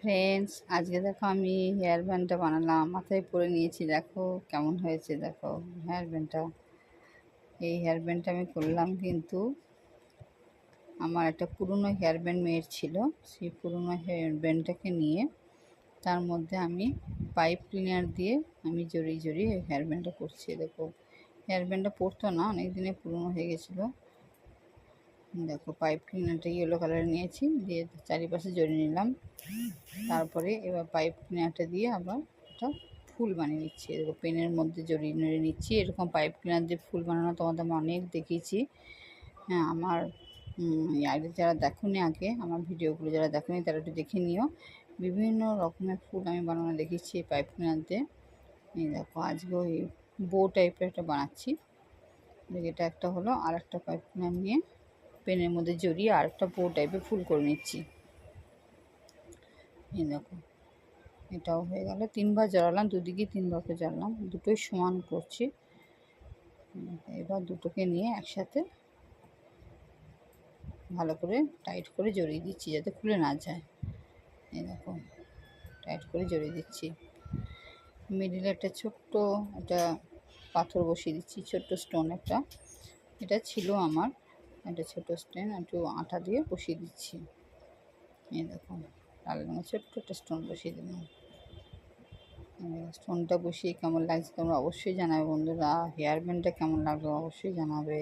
Friends, আজকে দেখো আমি হেয়ার ব্যান্ডটা বানালাম, মাথায় পরে নিয়েছি। দেখো কেমন হয়েছে। দেখো হেয়ার ব্যান্ডটা, এই হেয়ার ব্যান্ডটা আমি করলাম কিন্তু আমার একটা পুরনো হেয়ার ব্যান্ড মেয়ের ছিল। সেই পুরনো হেয়ার ব্যান্ডটাকে নিয়ে তার মধ্যে আমি পাইপ ক্লিনার দিয়ে আমি জড়িয়ে জড়িয়ে হেয়ার ব্যান্ডটা করছি। দেখো হেয়ার ব্যান্ডটা পরতো না, অনেক দিনে পুরনো হয়ে গেছিলো। দেখো পাইপ ক্লিনারটা ইয়েলো কালার নিয়েছি, দিয়ে চারিপাশে জড়িয়ে নিলাম। তারপরে এবার পাইপ ক্লিনারটা দিয়ে আবার একটা ফুল বানিয়ে নিচ্ছি। দেখো পেনের মধ্যে জড়িয়ে নিয়ে নিচ্ছি। এরকম পাইপ ক্লিনার দিয়ে ফুল বানানো তোমাদের আমি অনেক দেখিয়েছি। হ্যাঁ, আমার আগে যারা দেখোনি, আগে আমার ভিডিওগুলো যারা দেখোনি তারা একটু দেখে নিও। বিভিন্ন রকমের ফুল আমি বানানো দেখেছি এই পাইপ ক্লিনার দিয়ে। এই দেখো আজকে ওই বো টাইপের একটা বানাচ্ছি। এটা একটা হলো, আর একটা পাইপ ক্লিনার নিয়ে পেনের মধ্যে জড়িয়ে আর একটা বো টাইপের ফুল করে নিচ্ছি। এই দেখো এটাও হয়ে গেল। 3বার জড়ালাম, দুদিকে 3বার করে জড়ালাম, দুটোই সমান করছি। এবার দুটোকে নিয়ে একসাথে ভালো করে টাইট করে জড়িয়ে দিচ্ছি যাতে খুলে না যায়। এই দেখো টাইট করে জড়িয়ে দিচ্ছি। মিডিলে একটা ছোট্ট একটা পাথর বসিয়ে দিচ্ছি, ছোট্ট স্টোন একটা। এটা ছিল আমার একটা ছোটো স্টোন, একটু আটা দিয়ে বসিয়ে দিচ্ছি। এই দেখো লাল রঙের ছোট্ট একটা স্টোন বসিয়ে দিলাম। স্টোনটা বসিয়ে কেমন লাগছে তোমরা অবশ্যই জানাবে বন্ধুরা। হেয়ার ব্যান্ডটা কেমন লাগলো অবশ্যই জানাবে।